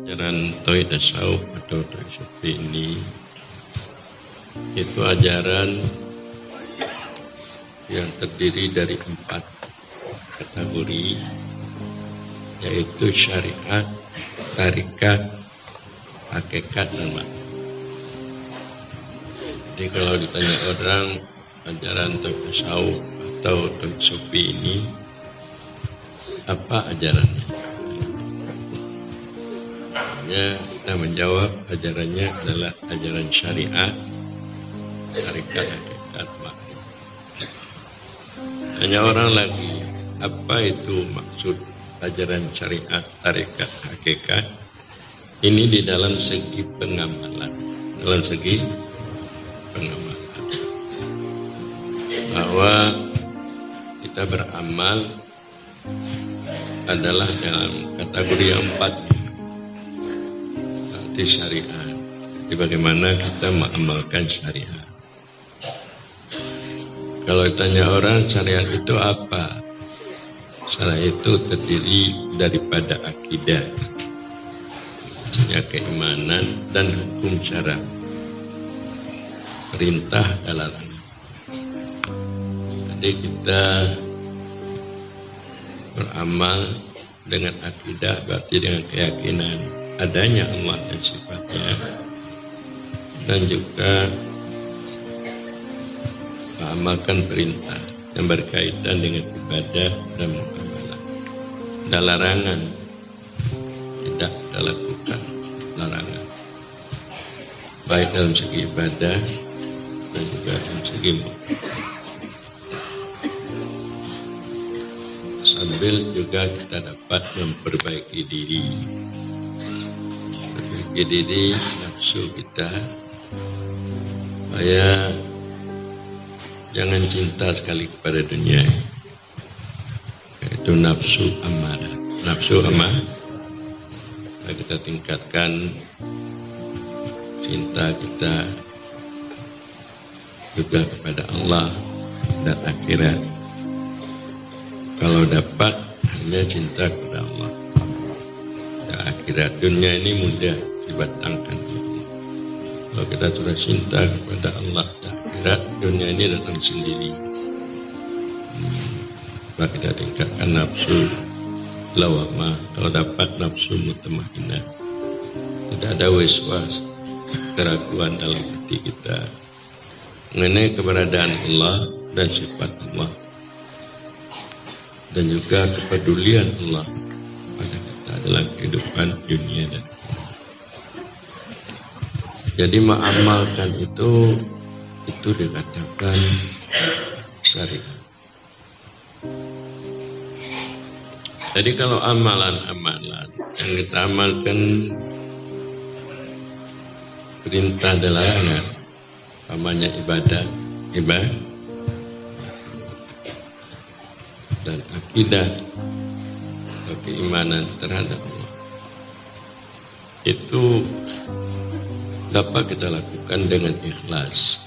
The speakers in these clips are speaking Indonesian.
Ajaran Tauhid Tasawuf atau Tauhid Sufi ini itu ajaran yang terdiri dari 4 kategori, yaitu syariat, tarikat, hakikat, dan makna. Jadi kalau ditanya orang ajaran Tauhid Tasawuf atau Tauhid Sufi ini apa ajarannya? Kita menjawab ajarannya adalah ajaran syariat, tarikat, hakikat, makna. Hanya orang lagi, apa itu maksud ajaran syariat, tarikat, hakikat? Ini di dalam segi pengamalan. Dalam segi pengamalan. Bahwa kita beramal adalah dalam kategori yang 4. Di syariat. Jadi bagaimana kita mengamalkan syariat. Kalau ditanya orang syariat itu apa? Syariat itu terdiri daripada akidah, keimanan dan hukum syara, perintah dan larangan. Jadi kita beramal dengan akidah, berarti dengan keyakinan adanya Allah dan sifatnya, dan juga mengamalkan perintah yang berkaitan dengan ibadah dan muamalah. Dan larangan, tidak kita lakukan larangan, baik dalam segi ibadah dan juga dalam segi muamalah. Sambil juga kita dapat memperbaiki diri nafsu kita, supaya jangan cinta sekali kepada dunia, yaitu nafsu amarah. Nafsu amarah kita tingkatkan cinta kita juga kepada Allah dan akhirat. Kalau dapat hanya cinta kepada Allah dan akhirat, dunia ini mudah dibatangkan. Kalau kita sudah cinta kepada Allah dan akhirat, dunia ini datang sendiri. Maka kita tingkatkan nafsu lawamah. Kalau dapat nafsu mutmainnah, tidak ada waswas, keraguan dalam hati kita mengenai keberadaan Allah dan sifat Allah, dan juga kepedulian Allah pada kita dalam kehidupan dunia dan jadi mengamalkan itu dikatakan syariat. Jadi kalau amalan-amalan yang kita amalkan perintah dan larangan, namanya ibadah dan akidah atau keimanan terhadap Allah, itu dapat kita lakukan dengan ikhlas,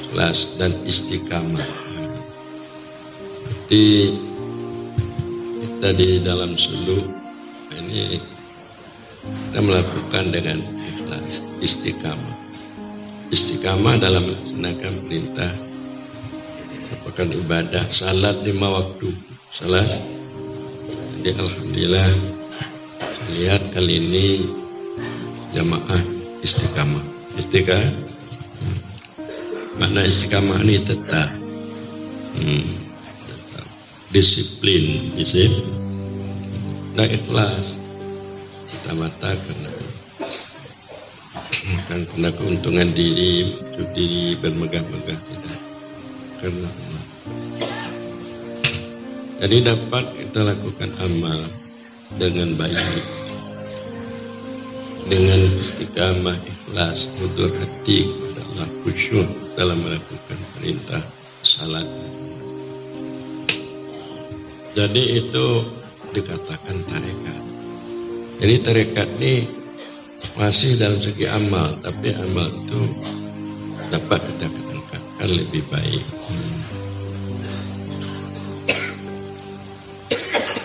ikhlas dan istiqamah. Jadi kita di dalam suluk ini kita melakukan dengan ikhlas, istiqamah. Istiqamah dalam melaksanakan perintah, merupakan ibadah, salat 5 waktu, salat. Jadi alhamdulillah, lihat kali ini jamaah istiqamah. Makna istiqamah ini tetap disiplin dan ikhlas. Mata karena keuntungan diri, untuk diri bermegah-megah, tidak, karena Allah. Jadi dapat kita lakukan amal dengan baik, dengan istiqamah, ikhlas, hudur hati kepada Allah, khusyuk dalam melakukan perintah salat. Jadi itu dikatakan tarekat. Jadi tarekat ini masih dalam segi amal, tapi amal itu dapat kita katakan lebih baik.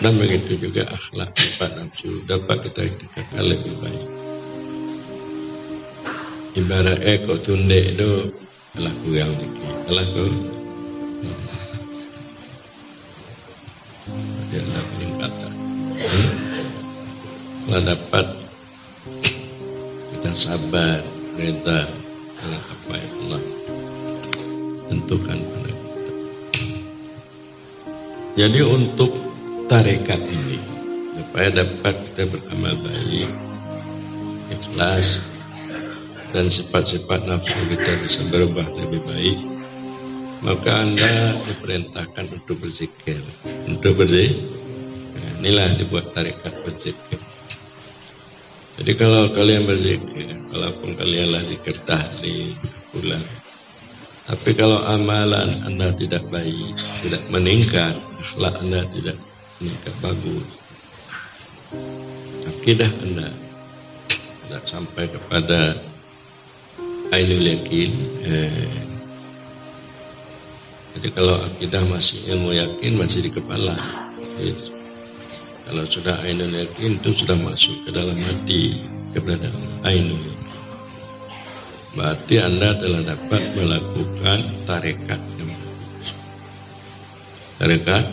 Dan begitu juga akhlak sifat nafsu dapat kita tingkatkan lebih baik. Ibarat kok tundek itu adalah kurang dikit. Adalah dia adalah peningkatan. Kalau dapat kita sabar, reda dengan apa yang Allah tentukan pada kita. Jadi untuk tarekat ini supaya dapat kita beramal baik, ikhlas, dan sifat-sifat nafsu kita bisa berubah lebih baik, maka Anda diperintahkan untuk berzikir. Untuk berzikir, nah, inilah dibuat tarekat berzikir. Jadi kalau kalian berzikir, walaupun kalian lah zikir tahlil, pulang, tapi kalau amalan Anda tidak baik, tidak meningkat, akhlak Anda tidak meningkat bagus, akidah Anda tidak sampai kepada ainul yakin. Jadi kalau akidah masih ilmu yakin masih di kepala. Jadi, kalau sudah ainul yakin itu sudah masuk ke dalam hati keberadaan ainul yakin. Berarti Anda telah dapat melakukan tarekat yang bagus. Tarekat.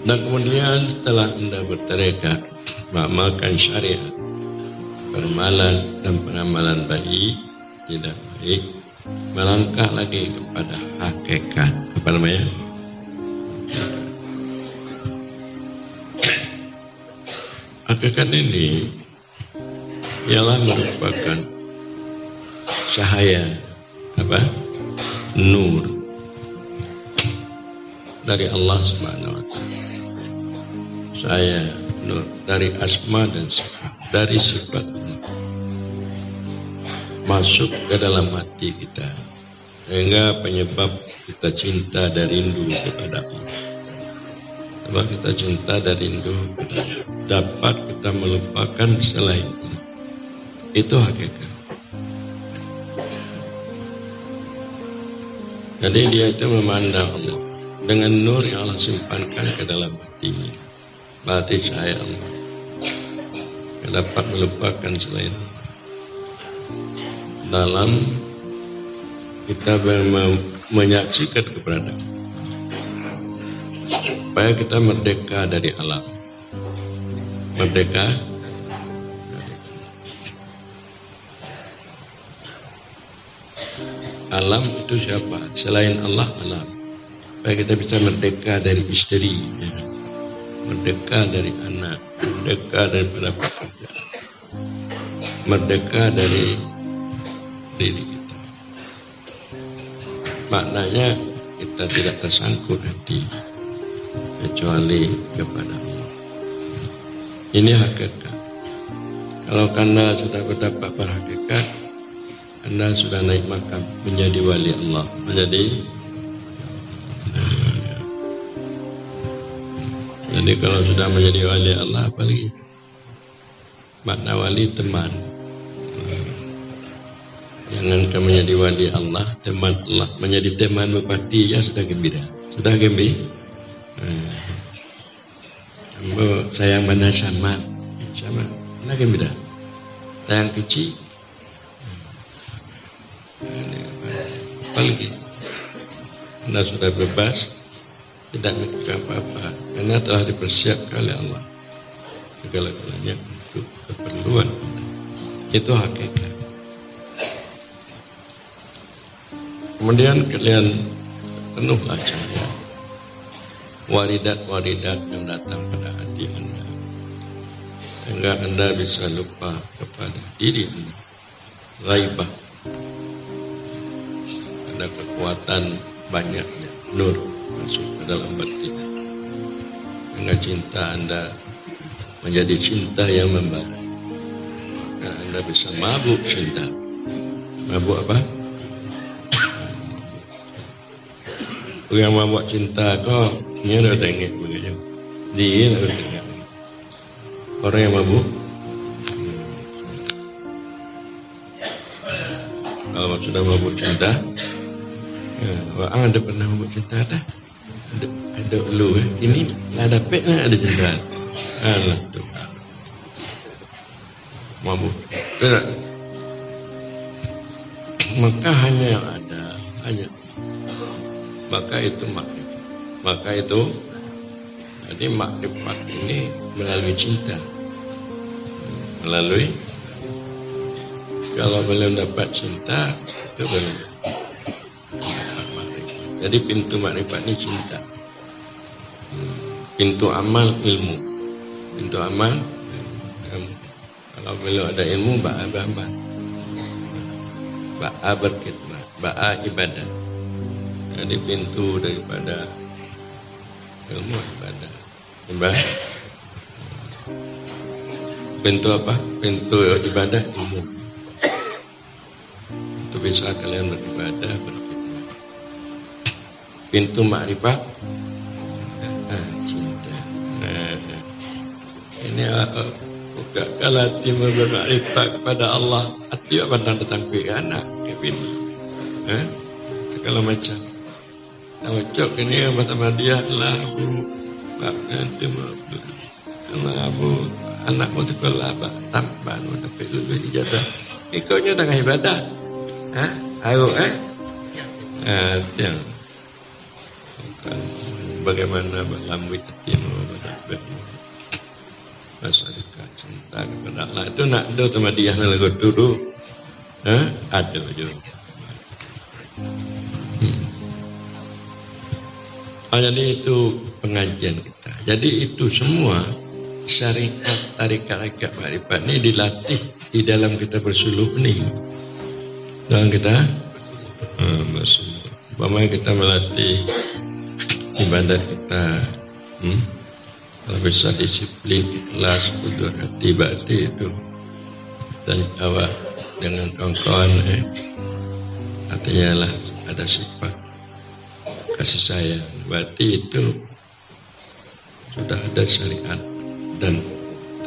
Dan kemudian setelah Anda bertarekat, mengamalkan syariat, peramalan dan pengamalan baik, tidak baik, melangkah lagi kepada hakikat. Apa namanya? Hakikat ini ialah merupakan cahaya, nur dari Allah Subhanahu wa Ta'ala. Cahaya nur dari asma dan sifat, dari sifat Allah masuk ke dalam hati kita, sehingga penyebab kita cinta dan rindu kepada Allah. Sebab kita cinta dan rindu kepada Allah, dapat kita melupakan selain Allah. Itu hakikat. Jadi dia itu memandang Allah dengan nur yang Allah simpankan ke dalam hatinya. Berarti cahaya Allah yang dapat melupakan selain Allah. Dalam kita menyaksikan keberadaan, supaya kita merdeka dari alam. Merdeka dari alam itu siapa? Selain Allah, alam. Supaya kita bisa merdeka dari istri, ya. Merdeka dari anak, merdeka daripada pekerjaan, merdeka dari diri kita. Maknanya kita tidak tersangkut hati kecuali kepada Allah. Ini hakikat. Kalau Anda sudah berdapat berhakikat, Anda sudah naik makam menjadi wali Allah, jadi kalau sudah menjadi wali Allah, apalagi makna wali teman. Jangan kamu menjadi wali Allah, teman Allah, menjadi teman bupati, ya sudah gembira. Sudah gembira. Kamu sayang mana sama, mana gembira. Sayang kecil. Apalagi Anda sudah bebas, tidak memikirkan apa-apa, karena telah dipersiapkan oleh Allah segala-galanya untuk keperluan Anda. Itu hakikat. Kemudian kalian penuhlah cahaya waridat-waridat yang datang pada hati Anda, sehingga Anda bisa lupa kepada diri Anda. Ghaibah, ada kekuatan banyaknya nur masuk ke dalam batin, sehingga cinta Anda menjadi cinta yang membara. Maka Anda bisa mabuk cinta. Mabuk apa? Yang mabuk cinta kok ini udah tengok begitu. Dia udah tengok. Orang yang mabuk, kalau sudah mabuk cinta, Anda pernah mabuk cinta dah? ada lu ini ada peknya ada cinta. Allah Tuhan. Mabuk. Tidak. Maka hanya yang ada hanya. Maka itu makrifat. Maka itu jadi makrifat ini melalui cinta. Melalui kalau belum dapat cinta itu belum. Jadi pintu makrifat ini cinta. Pintu amal ilmu. Pintu amal ilmu. Kalau belum ada ilmu ba'a beramal. Ba'a berkhidmat, ba'a ibadah. Jadi pintu daripada ilmu ibadah. Ibadah. Pintu apa? Pintu ibadah ilmu. Itu bisa kalian beribadah berkhidmat. Pintu makrifat cinta. Ini buka kalau hati bermakrifat kepada Allah, hati pandang datang ke anak ke bini. Segala macam. Cocok ini sama dia lah bu. Nanti abu anakmu sekolah tambah dapat lulus ijazah. Ikutnya dengan ibadah. Ayo tiang. Bagaimana melambui hatimu berdakwah masyarakat cinta kepada Allah itu nak do sama dia lagu dulu ada juga. Jadi itu pengajian kita. Jadi itu semua syariat tarikat-tarikat makrifat ini dilatih di dalam kita bersuluh ni. Dalam kita bersuluh. Bagaimana kita melatih ibadat kita, kalau bisa disiplin, ikhlas, kudur hati, bakti itu, dan jawab dengan kawan-kawan, artinya lah ada sifat kasih sayang. Berarti itu sudah ada syariat dan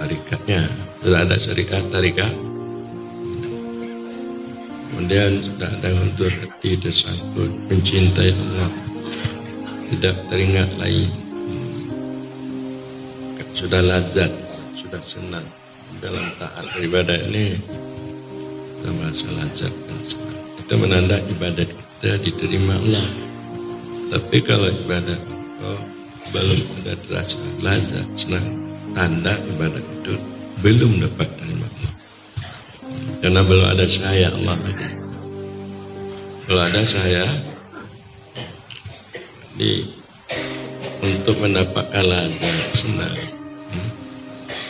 tarikatnya, sudah ada syariat tarikat. Kemudian sudah ada untuk hati tersangkut mencintai Allah, tidak teringat lain, sudah lazat, sudah senang dalam taat ibadah ini, sama lazat dan senang. Itu menanda ibadat kita diterima Allah. Tapi kalau ibadat belum ada terasa lazat, senang, tanda ibadat itu belum dapat terima Allah. Karena belum ada cahaya Allah lagi. Kalau ada cahaya, untuk mendapatkan lazat, senang,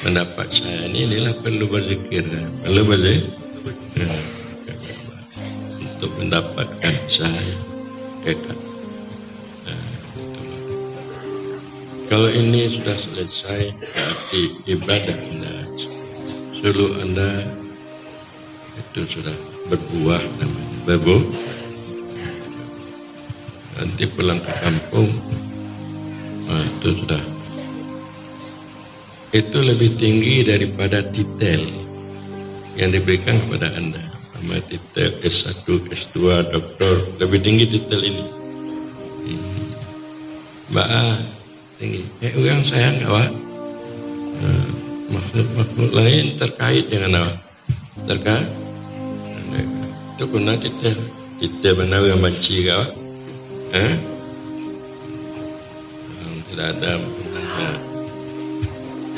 mendapat cahaya ini inilah perlu berzikir, perlu berzikir untuk mendapatkan cahaya dekat. Kalau ini sudah selesai, berarti ibadah Anda, suluh Anda itu sudah berbuah namanya, berbuah. Nanti pulang ke kampung, itu sudah. Itu lebih tinggi daripada titel yang diberikan kepada Anda. Sama titel S1, S2, doktor, lebih tinggi titel ini. Tinggi. Orang sayang awak. Makhluk-makhluk lain terkait dengan awak. Terkait. Itu guna titel. Titel benar yang banci awak. Tidak ada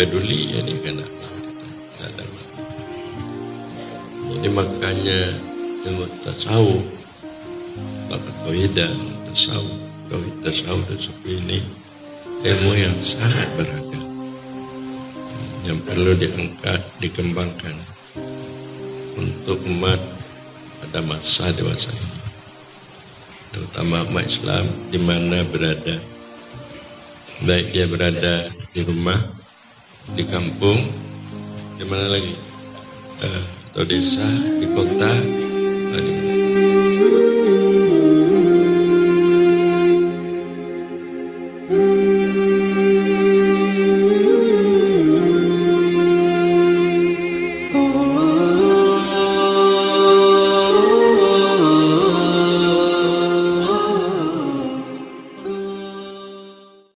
peduli ini kan tidak ada. Jadi makanya ilmu tasawuf, bab tauhid dan tasawuf, tauhid seperti ini ilmu yang sangat berharga, yang perlu diangkat, dikembangkan untuk umat pada masa dewasa ini, terutama umat Islam di mana berada, baik dia berada di rumah, di kampung, di mana lagi, atau desa, di kota,